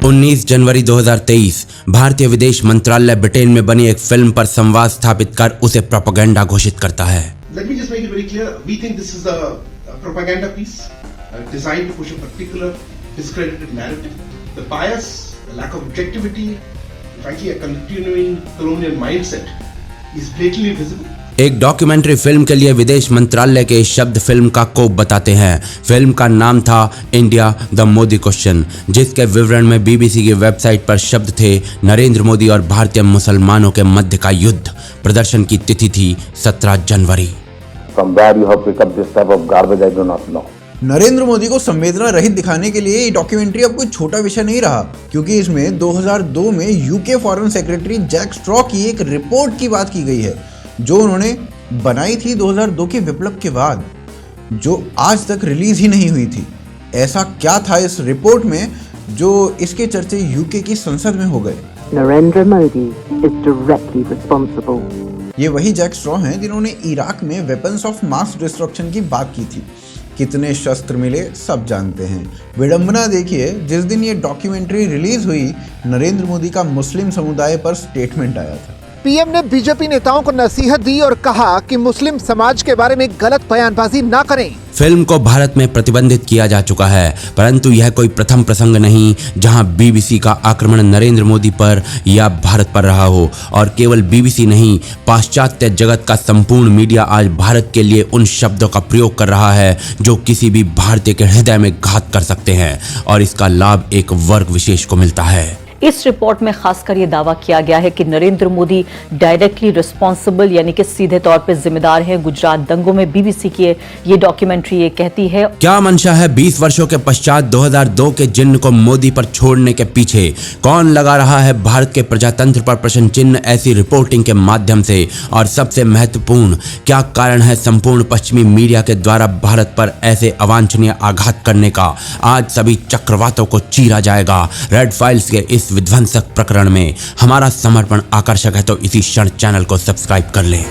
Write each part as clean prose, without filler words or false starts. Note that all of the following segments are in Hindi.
19 जनवरी 2023 भारतीय विदेश मंत्रालय ब्रिटेन में बनी एक फिल्म पर संवाद स्थापित कर उसे प्रोपेगेंडा घोषित करता है। Let me just make it very clear. We think this is a propaganda piece designed to push a particular discredited narrative. The bias, the lack of objectivity, frankly, a continuing colonial mindset is blatantly visible. एक डॉक्यूमेंट्री फिल्म के लिए विदेश मंत्रालय के शब्द फिल्म का कोप बताते हैं। फिल्म का नाम था इंडिया द मोदी क्वेश्चन, जिसके विवरण में बीबीसी की वेबसाइट पर शब्द थे नरेंद्र मोदी और भारतीय मुसलमानों के मध्य का युद्ध। प्रदर्शन की तिथि थी 17 जनवरी। नरेंद्र मोदी को संवेदना रहित दिखाने के लिए ये डॉक्यूमेंट्री अब कोई छोटा विषय नहीं रहा, क्योंकि इसमें 2002 में UK foreign secretary Jack Straw की एक रिपोर्ट की बात की गई है, जो उन्होंने बनाई थी 2002 के विप्लव के बाद, जो आज तक रिलीज ही नहीं हुई थी। ऐसा क्या था इस रिपोर्ट में जो इसके चर्चे यूके की संसद में हो गए? Narendra Modi is directly responsible. ये वही जैक स्ट्रॉ हैं जिन्होंने इराक में वेपन्स ऑफ मास डिस्ट्रक्शन की बात की थी। कितने शस्त्र मिले सब जानते हैं। विडंबना देखिए, जिस दिन ये डॉक्यूमेंट्री रिलीज हुई, नरेंद्र मोदी का मुस्लिम समुदाय पर स्टेटमेंट आया था। पीएम ने बीजेपी नेताओं को नसीहत दी और कहा कि मुस्लिम समाज के बारे में गलत बयानबाजी ना करें। फिल्म को भारत में प्रतिबंधित किया जा चुका है, परंतु यह कोई प्रथम प्रसंग नहीं जहां बीबीसी का आक्रमण नरेंद्र मोदी पर या भारत पर रहा हो। और केवल बीबीसी नहीं, पाश्चात्य जगत का संपूर्ण मीडिया आज भारत के लिए उन शब्दों का प्रयोग कर रहा है जो किसी भी भारतीय के हृदय में घात कर सकते हैं, और इसका लाभ एक वर्ग विशेष को मिलता है। इस रिपोर्ट में खासकर ये दावा किया गया है कि नरेंद्र मोदी डायरेक्टली रिस्पॉन्सिबल यानी कि सीधे तौर पर जिम्मेदार हैं गुजरात दंगों में। बीबीसी की ये डॉक्यूमेंट्री ये कहती है। क्या मंशा है 20 वर्षों के पश्चात 2002 के जिन्न को मोदी पर छोड़ने के पीछे? कौन लगा रहा है भारत के प्रजातंत्र पर प्रश्न चिन्ह ऐसी रिपोर्टिंग के माध्यम से? और सबसे महत्वपूर्ण, क्या कारण है संपूर्ण पश्चिमी मीडिया के द्वारा भारत पर ऐसे अवांछनीय आघात करने का? आज सभी चक्रवातों को चीरा जाएगा। रेड फाइल्स के इस विध्वंसक प्रकरण में हमारा समर्पण आकर्षक है, तो इसी क्षण चैनल को सब्सक्राइब कर लें।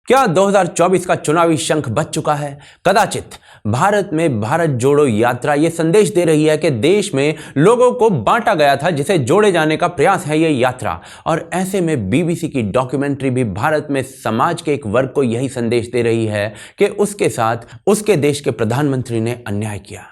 क्या 2024 का चुनावी शंख बज चुका है? कदाचित। भारत में भारत जोड़ो यात्रा ये संदेश दे रही है कि देश में लोगों को बांटा गया था, जिसे जोड़े जाने का प्रयास है ये यात्रा। और ऐसे में बीबीसी की डॉक्यूमेंट्री भी भारत में समाज के एक वर्ग को यही संदेश दे रही है कि उसके साथ उसके देश के प्रधानमंत्री ने अन्याय किया।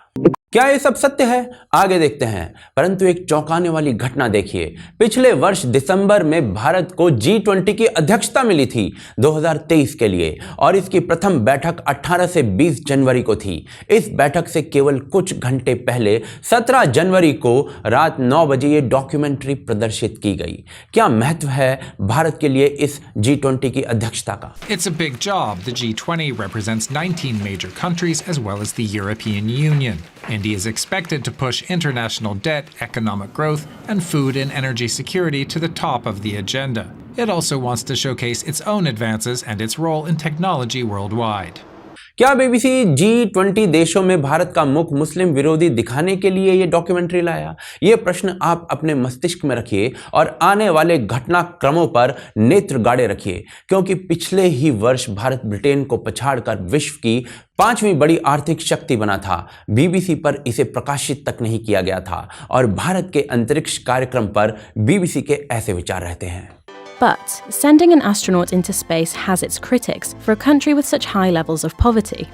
क्या ये सब सत्य है? आगे देखते हैं। परंतु एक चौंकाने वाली घटना देखिए। पिछले वर्ष दिसंबर में भारत को G20 की अध्यक्षता मिली थी 2023 के लिए, और इसकी प्रथम बैठक 18 से 20 जनवरी को थी। इस बैठक से केवल कुछ घंटे पहले 17 जनवरी को रात 9 बजे ये डॉक्यूमेंट्री प्रदर्शित की गई। क्या महत्व है भारत के लिए इस G20 की अध्यक्षता का? It's a big job. The G20 represents 19 major countries as well as the European Union. India is expected to push international debt, economic growth, and food and energy security to the top of the agenda. It also wants to showcase its own advances and its role in technology worldwide. क्या बीबीसी G20 देशों में भारत का मुख मुस्लिम विरोधी दिखाने के लिए ये डॉक्यूमेंट्री लाया? ये प्रश्न आप अपने मस्तिष्क में रखिए और आने वाले घटनाक्रमों पर नेत्र गाड़े रखिए, क्योंकि पिछले ही वर्ष भारत ब्रिटेन को पछाड़कर विश्व की 5वीं बड़ी आर्थिक शक्ति बना था। बीबीसी पर इसे प्रकाशित तक नहीं किया गया था, और भारत के अंतरिक्ष कार्यक्रम पर बीबीसी के ऐसे विचार रहते हैं। But sending an astronaut into space has its critics for a country with such high levels of poverty.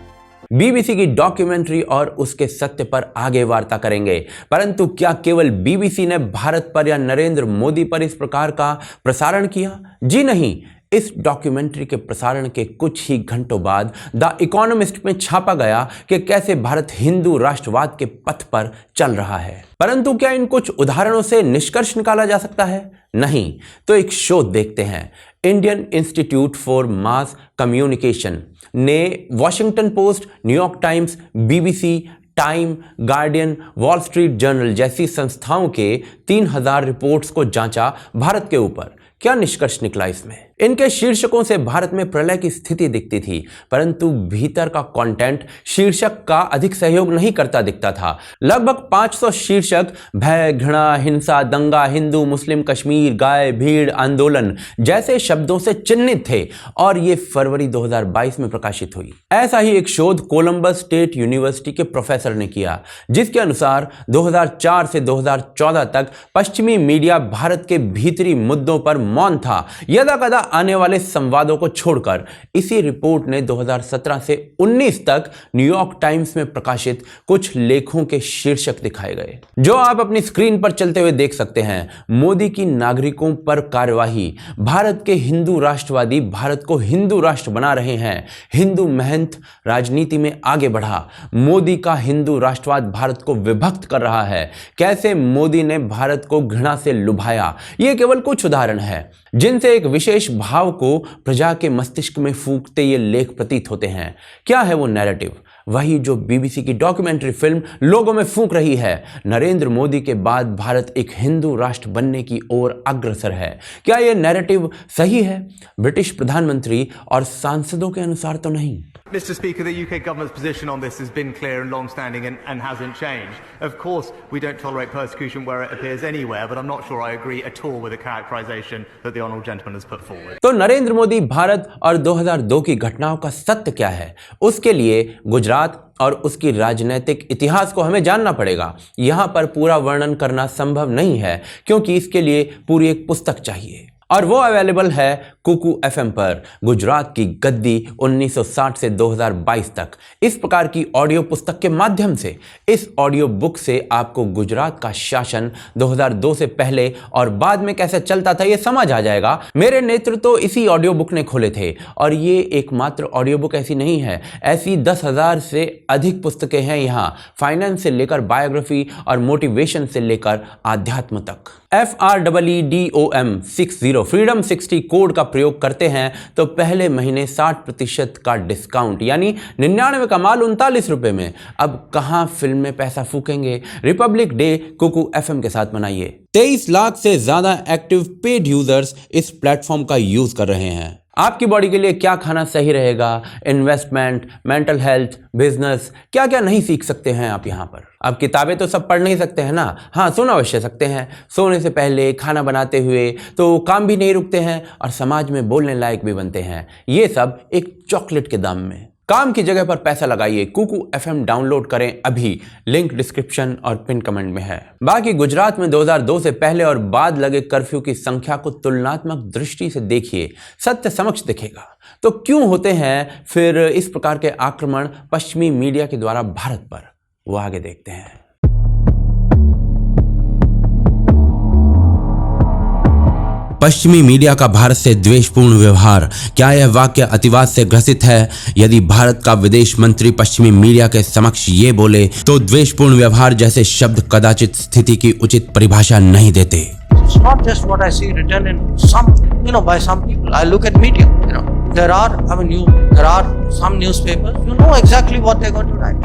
BBC की डॉक्यूमेंट्री और उसके सत्य पर आगे वार्ता करेंगे, परंतु क्या केवल बीबीसी ने भारत पर या नरेंद्र मोदी पर इस प्रकार का प्रसारण किया? जी नहीं। इस डॉक्यूमेंट्री के प्रसारण के कुछ ही घंटों बाद द इकोनॉमिस्ट में छापा गया कि कैसे भारत हिंदू राष्ट्रवाद के पथ पर चल रहा है। परंतु क्या इन कुछ उदाहरणों से निष्कर्ष निकाला जा सकता है? नहीं। तो एक शोध देखते हैं। Indian Institute for Mass Communication ने Washington Post, New York Times, BBC, Time, Guardian, Wall Street Journal जैसी संस्थाओं के 3000 रिपोर्ट्स को जांचा भारत के ऊपर। क्या निष्कर्ष निकला इसमें? इनके शीर्षकों से भारत में प्रलय की स्थिति दिखती थी, परंतु भीतर का कंटेंट शीर्षक का अधिक सहयोग नहीं करता दिखता था। लगभग 500 शीर्षक भय, घृणा, हिंसा, दंगा, हिंदू, मुस्लिम, कश्मीर, गाय, भीड़, आंदोलन जैसे शब्दों से चिन्हित थे और ये फरवरी 2022 में प्रकाशित हुई। ऐसा ही एक शोध कोलंबस स्टेट यूनिवर्सिटी के प्रोफेसर ने किया, जिसके अनुसार 2004 से 2014 तक पश्चिमी मीडिया भारत के भीतरी मुद्दों पर मौन था, यदा कदा आने वाले संवादों को छोड़कर। इसी रिपोर्ट ने 2017 से 19 तक न्यूयॉर्क टाइम्स में प्रकाशित कुछ लेखों के शीर्षक दिखाए गए, जो आप अपनी स्क्रीन पर चलते हुए देख सकते हैं। मोदी की नागरिकों पर कार्यवाही, भारत के हिंदू राष्ट्रवादी भारत को हिंदू राष्ट्र बना रहे हैं, हिंदू महंत राजनीति में आगे बढ़ा, मोदी का हिंदू राष्ट्रवाद भारत को विभक्त कर रहा है, कैसे मोदी ने भारत को घृणा से लुभाया। ये केवल कुछ उदाहरण है जिनसे एक विशेष भाव को प्रजा के मस्तिष्क में फूंकते ये लेख प्रतीत होते हैं। क्या है वो नैरेटिव? वही जो बीबीसी की डॉक्यूमेंट्री फिल्म लोगों में फूंक रही है। नरेंद्र मोदी के बाद भारत एक हिंदू राष्ट्र बनने की ओर अग्रसर है। क्या यह नैरेटिव सही है? ब्रिटिश प्रधानमंत्री और सांसदों के अनुसार तो नहीं। Mr. Speaker, the UK government's position on this has been clear and long-standing and hasn't changed. Of course, we don't tolerate persecution where it appears anywhere, but I'm not sure I agree at all with the characterization that the honourable gentleman has put forward. तो नरेंद्र मोदी भारत और 2002 की घटनाओं का सत्य क्या है, उसके लिए गुजरात और उसकी राजनीतिक इतिहास को हमें जानना पड़ेगा। यहां पर पूरा वर्णन करना संभव नहीं है, क्योंकि इसके लिए पूरी एक पुस्तक चाहिए और वो अवेलेबल है कुकू FM पर। गुजरात की गद्दी 1960 से 2022 तक, इस प्रकार की ऑडियो पुस्तक के माध्यम से, इस ऑडियो बुक से आपको गुजरात का शासन 2002 से पहले और बाद में कैसे चलता था ये समझ आ जाएगा। मेरे नेतृत्व तो इसी ऑडियो बुक ने खोले थे और ये एकमात्र ऑडियो बुक ऐसी नहीं है, ऐसी 10,000 से अधिक पुस्तकें हैं यहाँ, फाइनेंस से लेकर बायोग्राफी और मोटिवेशन से लेकर आध्यात्म तक। FREEDOM 60 फ्रीडम 60 कोड का प्रयोग करते हैं तो पहले महीने 60% का डिस्काउंट, यानी 99 का माल 39 रुपए में। अब कहां फिल्म में पैसा फूकेंगे? रिपब्लिक डे कुकू FM के साथ मनाइए। 23 लाख से ज्यादा एक्टिव पेड यूजर्स इस प्लेटफॉर्म का यूज कर रहे हैं। आपकी बॉडी के लिए क्या खाना सही रहेगा, इन्वेस्टमेंट, मेंटल हेल्थ, बिजनेस, क्या क्या नहीं सीख सकते हैं आप यहाँ पर। अब किताबें तो सब पढ़ नहीं सकते हैं ना, हाँ सुन अवश्य सकते हैं। सोने से पहले, खाना बनाते हुए, तो काम भी नहीं रुकते हैं और समाज में बोलने लायक भी बनते हैं। ये सब एक चॉकलेट के दाम में। काम की जगह पर पैसा लगाइए। कुकू FM डाउनलोड करें अभी, लिंक डिस्क्रिप्शन और पिन कमेंट में है। बाकी गुजरात में 2002 से पहले और बाद लगे कर्फ्यू की संख्या को तुलनात्मक दृष्टि से देखिए, सत्य समक्ष दिखेगा। तो क्यों होते हैं फिर इस प्रकार के आक्रमण पश्चिमी मीडिया के द्वारा भारत पर, वो आगे देखते हैं। पश्चिमी मीडिया का भारत से द्वेषपूर्ण व्यवहार, क्या यह वाक्य अतिवाद से ग्रसित है? यदि भारत का विदेश मंत्री पश्चिमी मीडिया के समक्ष ये बोले तो द्वेषपूर्ण व्यवहार जैसे शब्द कदाचित स्थिति की उचित परिभाषा नहीं देते। It's not just what I see written in some, by some people. I look at media, there are some newspapers, you know exactly what they're going to write,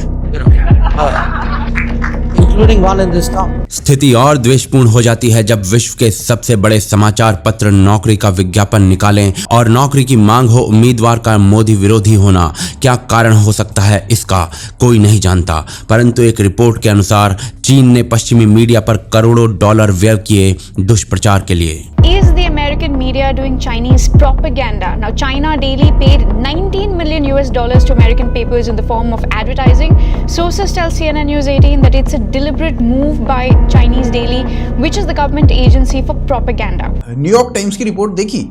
including one in this town. स्थिति और द्वेषपूर्ण हो जाती है जब विश्व के सबसे बड़े समाचार पत्र नौकरी का विज्ञापन निकालें और नौकरी की मांग हो उम्मीदवार का मोदी विरोधी होना। क्या कारण हो सकता है इसका, कोई नहीं जानता, परंतु एक रिपोर्ट के अनुसार चीन ने पश्चिमी मीडिया पर करोड़ों डॉलर व्यय किए दुष्प्रचार के लिए। Is the American media doing Chinese propaganda? Now, China Daily paid $19 million to American papers in the form of advertising. Sources tell CNN News 18 that it's a deliberate move by Chinese Daily, which is the government agency for propaganda. New York times की रिपोर्ट देखी,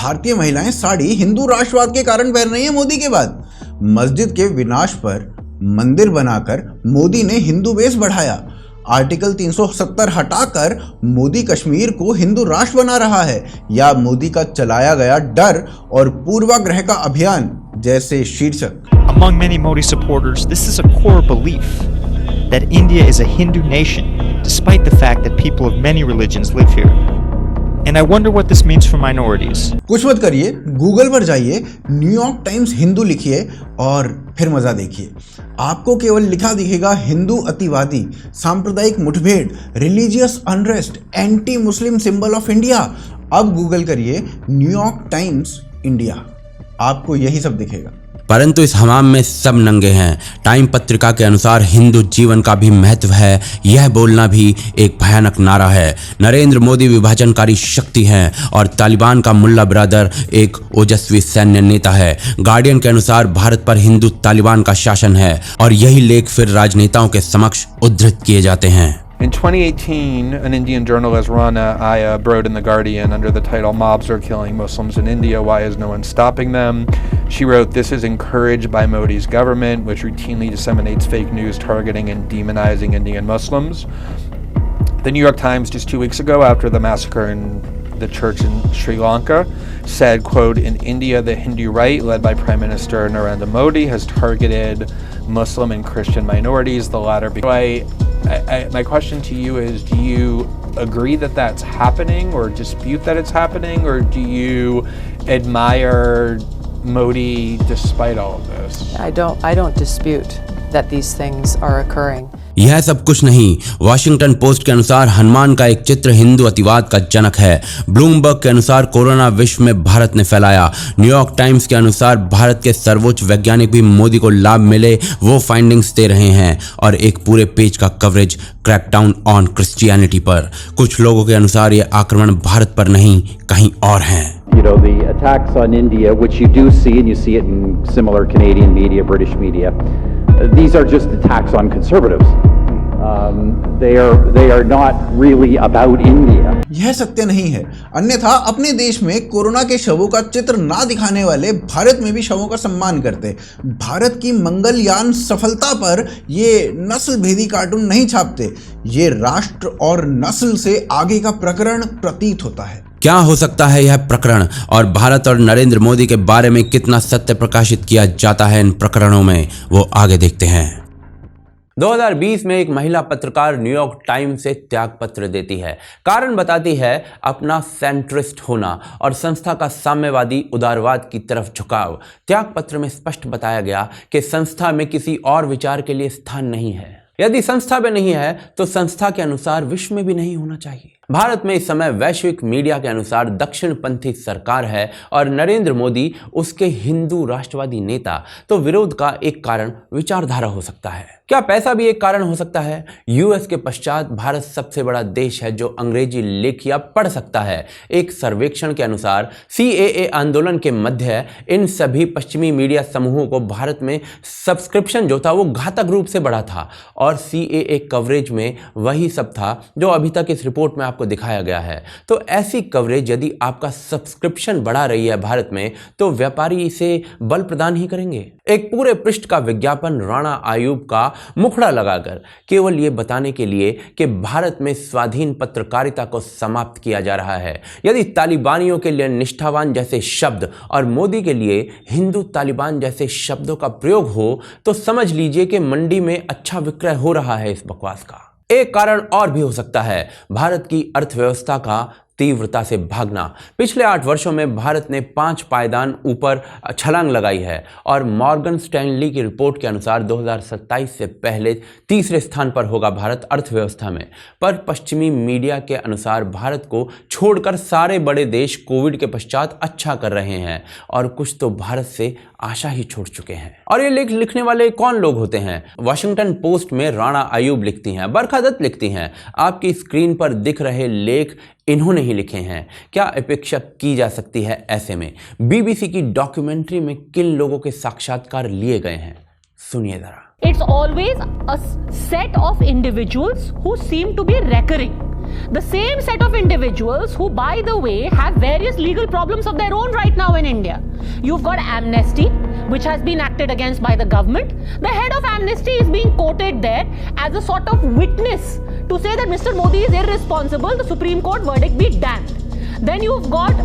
भारतीय महिलाएं साड़ी हिंदू राष्ट्रवाद के कारण पहन रही हैं मोदी के बाद। मस्जिद के विनाश पर मंदिर बनाकर मोदी ने हिंदू बेस बढ़ाया। आर्टिकल 370 हटाकर मोदी कश्मीर को हिंदू राष्ट्र बना रहा है, या मोदी का चलाया गया डर और पूर्वाग्रह का अभियान जैसे शीर्षक। Among many Modi supporters, this is a core belief that India is a Hindu nation, despite the fact that people of many religions live here. and I wonder what this means for minorities. कुछ मत करिए, गूगल पर जाइए, न्यूयॉर्क टाइम्स हिंदू लिखिए और फिर मजा देखिए। आपको केवल लिखा दिखेगा हिंदू अतिवादी, सांप्रदायिक मुठभेड़, religious unrest, anti Muslim symbol of India. अब गूगल करिए न्यूयॉर्क टाइम्स इंडिया, आपको यही सब दिखेगा। परंतु इस हमाम में सब नंगे हैं। टाइम पत्रिका के अनुसार हिंदू जीवन का भी महत्व है, यह बोलना भी एक भयानक नारा है। नरेंद्र मोदी विभाजनकारी शक्ति हैं और तालिबान का मुल्ला ब्रदर एक ओजस्वी सैन्य नेता है। गार्डियन के अनुसार भारत पर हिंदू तालिबान का शासन है और यही लेख फिर राजनेताओं के समक्ष उद्धृत किए जाते हैं। In 2018, an Indian journalist, Rana Aya, wrote in The Guardian under the title "Mobs are killing Muslims in India. Why is no one stopping them?" She wrote, "This is encouraged by Modi's government, which routinely disseminates fake news targeting and demonizing Indian Muslims." The New York Times, just 2 weeks ago, after the massacre in the church in Sri Lanka, said, quote, "In India, the Hindu right, led by Prime Minister Narendra Modi, has targeted Muslim and Christian minorities, the latter." My question to you is, do you agree that that's happening or dispute that it's happening, or do you admire Modi despite all of this? I don't dispute that these things are occurring. यह सब कुछ नहीं। वॉशिंगटन पोस्ट के अनुसार हनुमान का एक चित्र हिंदू अतिवाद का जनक है। ब्लूमबर्ग के अनुसार कोरोना विश्व में भारत ने फैलाया। न्यूयॉर्क टाइम्स के अनुसार भारत के सर्वोच्च वैज्ञानिक भी मोदी को लाभ मिले वो फाइंडिंग्स दे रहे हैं और एक पूरे पेज का कवरेज क्रैकडाउन ऑन क्रिश्चियनिटी पर। कुछ लोगों के अनुसार ये आक्रमण भारत पर नहीं कहीं और हैं। You know, the attacks on India, which you do see, and you see it in similar Canadian media, British media, these are just attacks on conservatives. They are not really about India. यह सत्य नहीं है। अन्यथा अपने देश में कोरोना के शवों का चित्र ना दिखाने वाले भारत में भी शवों का सम्मान करते। भारत की मंगलयान सफलता पर ये नस्ल भेदी कार्टून नहीं छापते। ये राष्ट्र और नस्ल से आगे का प्रकरण प्रतीत होता है। क्या हो सकता है यह प्रकरण और भारत और नरेंद्र मोदी के बारे में कितना सत्य प्रकाशित किया जाता है इन प्रकरणों में, वो आगे देखते हैं। 2020 में एक महिला पत्रकार न्यूयॉर्क टाइम्स से त्यागपत्र देती है। कारण बताती है अपना सेंट्रिस्ट होना और संस्था का साम्यवादी उदारवाद की तरफ झुकाव। त्यागपत्र में स्पष्ट बताया गया कि संस्था में किसी और विचार के लिए स्थान नहीं है। यदि संस्था में नहीं है तो संस्था के अनुसार विश्व में भी नहीं होना चाहिए। भारत में इस समय वैश्विक मीडिया के अनुसार दक्षिणपंथी सरकार है और नरेंद्र मोदी उसके हिंदू राष्ट्रवादी नेता। तो विरोध का एक कारण विचारधारा हो सकता है। क्या पैसा भी एक कारण हो सकता है? यूएस के पश्चात भारत सबसे बड़ा देश है जो अंग्रेजी लिख या पढ़ सकता है। एक सर्वेक्षण के अनुसार CAA आंदोलन के मध्य इन सभी पश्चिमी मीडिया समूहों को भारत में सब्सक्रिप्शन जो था वो घातक रूप से बढ़ा था और CAA कवरेज में वही सब था जो अभी तक इस रिपोर्ट में आपको दिखाया गया है। तो ऐसी कवरेज यदि आपका सब्सक्रिप्शन बढ़ा रही है भारत में, तो व्यापारी इसे बल प्रदान ही करेंगे। एक पूरे पृष्ठ का विज्ञापन राणा आयूब का मुखड़ा लगाकर केवल ये बताने के लिए कि भारत में स्वाधीन पत्रकारिता को समाप्त किया जा रहा है। यदि तालिबानियों के लिए निष्ठावान जैसे शब्द और मोदी के लिए हिंदू तालिबान जैसे शब्दों का प्रयोग हो तो समझ लीजिए कि मंडी में अच्छा विक्रय हो रहा है इस बकवास का। एक कारण और भी हो सकता है, भारत की अर्थव्यवस्था का तीव्रता से भागना। पिछले 8 वर्षों में भारत ने 5 पायदान ऊपर छलांग लगाई है और मॉर्गन स्टैनली की रिपोर्ट के अनुसार 2027 से पहले तीसरे स्थान पर होगा भारत अर्थव्यवस्था में। पर पश्चिमी मीडिया के अनुसार भारत को छोड़कर सारे बड़े देश कोविड के पश्चात अच्छा कर रहे हैं और कुछ तो भारत से आशा ही छोड़ चुके हैं। और ये लेख लिखने वाले कौन लोग होते हैं? वॉशिंगटन पोस्ट में राणा आयूब लिखती हैं, बरखा दत्त लिखती हैं। आपकी स्क्रीन पर दिख रहे लेख इन्होंने ही लिखे हैं। क्या अपेक्षा की जा सकती है ऐसे में? BBC की डॉक्यूमेंट्री में किन लोगों के साक्षात्कार लिए गए हैं, सुनिए जरा। It's always a set of individuals who seem to be recurring. The same set of individuals who, by the way, have various legal problems of their own right now in India. You've got Amnesty, which has been acted against by the government. The head of Amnesty is being quoted there as a sort of witness to say that Mr. Modi is irresponsible, the Supreme Court verdict be damned. Then you've got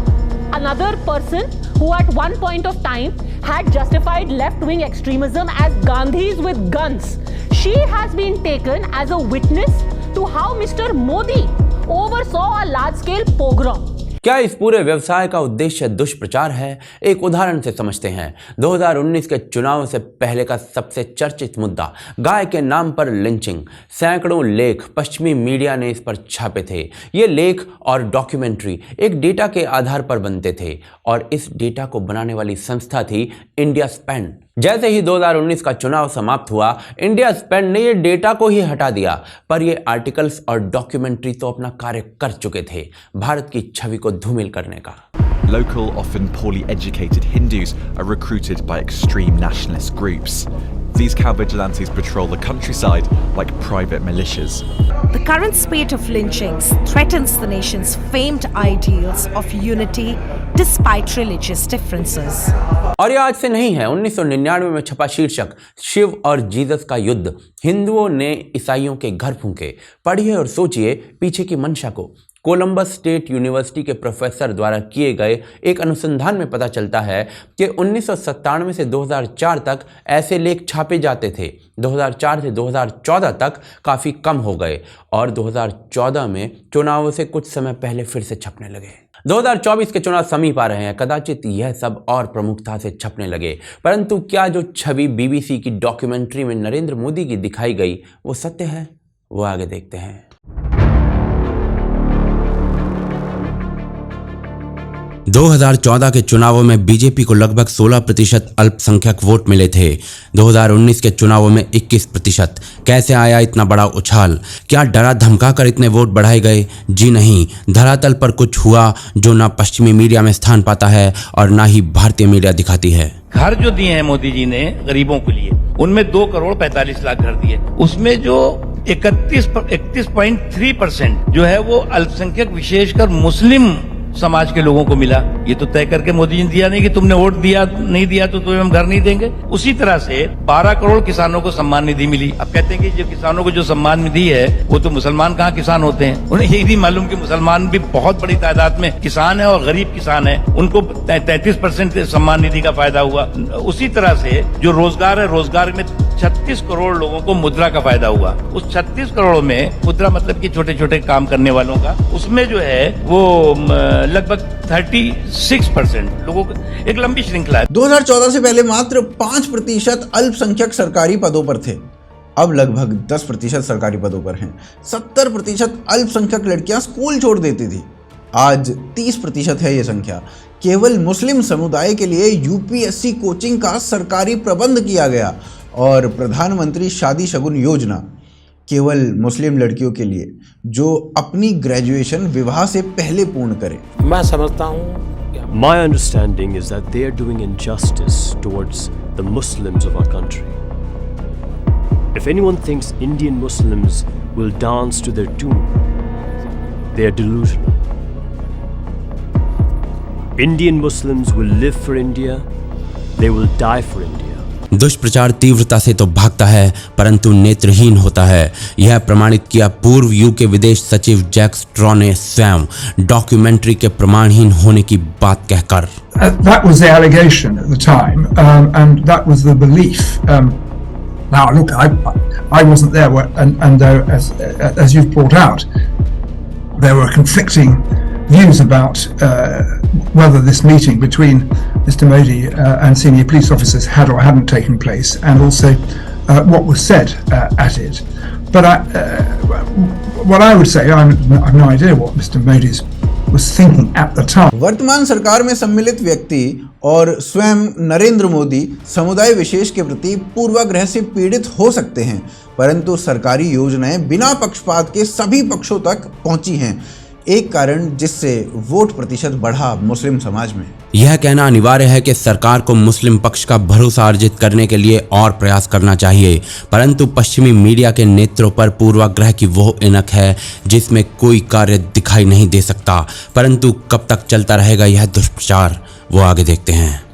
another person who at one point of time had justified left-wing extremism as Gandhis with guns. She has been taken as a witness to how Mr. Modi oversaw a large-scale pogrom. क्या इस पूरे व्यवसाय का उद्देश्य दुष्प्रचार है? एक उदाहरण से समझते हैं। 2019 के चुनाव से पहले का सबसे चर्चित मुद्दा गाय के नाम पर लिंचिंग। सैकड़ों लेख पश्चिमी मीडिया ने इस पर छापे थे। ये लेख और डॉक्यूमेंट्री एक डेटा के आधार पर बनते थे और इस डेटा को बनाने वाली संस्था थी इंडिया स्पेंड। जैसे ही 2019 का चुनाव समाप्त हुआ, इंडिया स्पेंड ने ये डेटा को ही हटा दिया, पर ये आर्टिकल्स और डॉक्यूमेंट्री तो अपना कार्य कर चुके थे, भारत की छवि को धूमिल करने का। Local, often poorly educated Hindus are recruited by extreme nationalist groups. These cow vigilantes patrol the countryside like private militias. The current spate of lynchings threatens the nation's famed ideals of unity despite religious differences. और ये आज से नहीं है। 1999 में छपा शीर्षक शिव और जीसस का युद्ध, हिंदुओं ने ईसाइयों के घर फूंके। पढ़िए और सोचिए पीछे की मंशा को। कोलंबस स्टेट यूनिवर्सिटी के प्रोफेसर द्वारा किए गए एक अनुसंधान में पता चलता है कि 1997 से 2004 तक ऐसे लेख छापे जाते थे। 2004 से 2014 तक काफ़ी कम हो गए और 2014 में चुनावों से कुछ समय पहले फिर से छपने लगे। 2024 के चुनाव समीप आ रहे हैं, कदाचित यह सब और प्रमुखता से छपने लगे। परंतु क्या जो छवि बीबीसी की डॉक्यूमेंट्री में नरेंद्र मोदी की दिखाई गई वो सत्य है? वो आगे देखते हैं। 2014 के चुनावों में बीजेपी को लगभग 16% अल्पसंख्यक वोट मिले थे। 2019 के चुनावों में 21%। कैसे आया इतना बड़ा उछाल? क्या डरा धमका कर इतने वोट बढ़ाए गए? जी नहीं, धरातल पर कुछ हुआ जो ना पश्चिमी मीडिया में स्थान पाता है और ना ही भारतीय मीडिया दिखाती है। घर जो दिए हैं मोदी जी ने गरीबों के लिए, उनमें 2,45,00,000 घर दिए। उसमें जो 31.3% जो है वो अल्पसंख्यक विशेषकर मुस्लिम समाज के लोगों को मिला। ये तो तय करके मोदी जी ने दिया नहीं कि तुमने वोट दिया नहीं दिया तो तुम्हें हम घर नहीं देंगे। उसी तरह से 12 करोड़ किसानों को सम्मान निधि मिली। अब कहते हैं कि जो किसानों को जो सम्मान निधि है वो तो मुसलमान कहाँ किसान होते हैं? उन्हें यही नहीं मालूम कि मुसलमान भी बहुत बड़ी तादाद में किसान है और गरीब किसान है। उनको 33% सम्मान निधि का फायदा हुआ। उसी तरह से जो रोजगार है, रोजगार में 36 करोड़ लोगों को मुद्रा का फायदा हुआ। उस 36 करोड़ में मुद्रा मतलब कि छोटे छोटे काम करने वालों का, उसमें जो है वो लगभग 36% लोगों को, एक लंबी श्रृंखला है। 2014 से पहले मात्र 5% अल्पसंख्यक सरकारी पदों पर थे। अब लगभग 10% सरकारी पदों पर हैं। 70% अल्पसंख्यक लड़कियां स्कूल छोड़ देती थी। आज 30% है ये संख्या। केवल मुस्लिम समुदाय के लिए यूपीएससी कोचिंग का सरकारी प्रबंध किया गया और प्रधानमंत्री शादी शगुन योजना केवल मुस्लिम लड़कियों के लिए जो अपनी ग्रेजुएशन विवाह से पहले पूर्ण करें। मैं समझता हूँ My understanding is that they are doing injustice towards the Muslims of our country. If anyone thinks Indian Muslims will dance to their tune, they are delusional. Indian Muslims will live for India, they will die for India. दुष्प्रचार तीव्रता से तो भागता है परंतु नेत्रहीन होता है। यह प्रमाणित किया पूर्व यूके विदेश सचिव जैक स्ट्रॉ ने स्वयं डॉक्यूमेंट्री के प्रमाणहीन होने की बात कहकर। That was the allegation at the time, and that was the belief. Now, look, I wasn't there, and as you've brought out, there were conflicting views about whether this meeting between Mr. Modi and senior police officers had or hadn't taken place, and also what was said at it. But what I would say, I have no idea what Mr. Modi was thinking at the time. वर्तमान सरकार में सम्मिलित व्यक्ति और स्वयं नरेंद्र मोदी समुदाय विशेष के प्रति पूर्वाग्रह से पीड़ित हो सकते हैं, परंतु सरकारी योजनाएं बिना पक्षपात के सभी पक्षों तक पहुंची हैं। एक कारण जिससे वोट प्रतिशत बढ़ा मुस्लिम समाज में। यह कहना अनिवार्य है कि सरकार को मुस्लिम पक्ष का भरोसा अर्जित करने के लिए और प्रयास करना चाहिए, परंतु पश्चिमी मीडिया के नेत्रों पर पूर्वाग्रह की वो ऐनक है जिसमें कोई कार्य दिखाई नहीं दे सकता। परंतु कब तक चलता रहेगा यह दुष्प्रचार, वो आगे देखते हैं।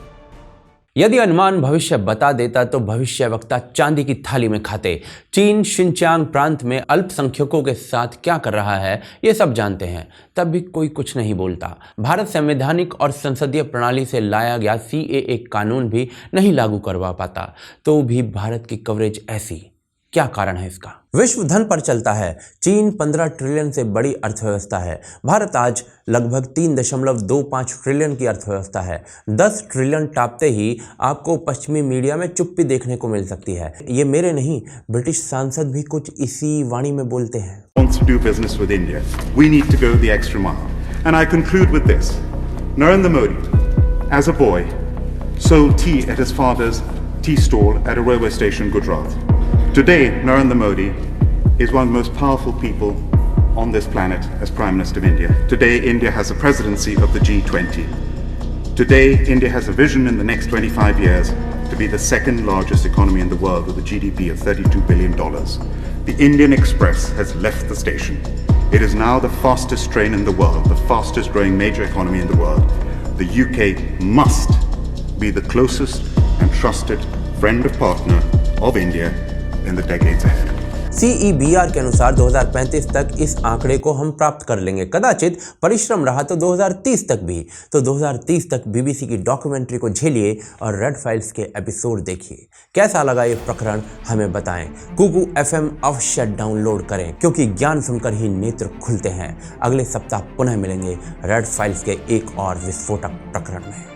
यदि अनुमान भविष्य बता देता तो भविष्यवक्ता चांदी की थाली में खाते। चीन शिनचांग प्रांत में अल्पसंख्यकों के साथ क्या कर रहा है ये सब जानते हैं, तब भी कोई कुछ नहीं बोलता। भारत संवैधानिक और संसदीय प्रणाली से लाया गया CAA कानून भी नहीं लागू करवा पाता, तो भी भारत की कवरेज ऐसी क्या कारण है इसका? विश्व धन पर चलता है। चीन 15 ट्रिलियन से बड़ी अर्थव्यवस्था है। भारत आज लगभग 3.25 ट्रिलियन की अर्थव्यवस्था है। 10 ट्रिलियन टापते ही आपको पश्चिमी मीडिया में चुप्पी देखने को मिल सकती है। ये मेरे नहीं, ब्रिटिश सांसद भी कुछ इसी वाणी में बोलते हैं। Wants to do business with India. We need to go the extra mile. And I conclude with this. Narendra Modi, as a boy, sold tea at his father's tea stall at a railway station in Gujarat. Today, Narendra Modi is one of the most powerful people on this planet as Prime Minister of India. Today, India has a presidency of the G20. Today, India has a vision in the next 25 years to be the second largest economy in the world with a GDP of $32 billion. The Indian Express has left the station. It is now the fastest train in the world, the fastest growing major economy in the world. The UK must be the closest and trusted friend of partner of India in the decades ahead. CEBR के अनुसार 2035 तक इस आंकड़े को हम प्राप्त कर लेंगे। कदाचित परिश्रम रहा तो 2030 तक भी। तो 2030 तक BBC की डॉक्यूमेंट्री को झेलिए और रेड फाइल्स के एपिसोड देखिए। कैसा लगा ये प्रकरण हमें बताएं। कुकू FM अवश्य डाउनलोड करें, क्योंकि ज्ञान सुनकर ही नेत्र खुलते हैं। अगले सप्ताह पुनः मिलेंगे रेड फाइल्स के एक और विस्फोटक प्रकरण में।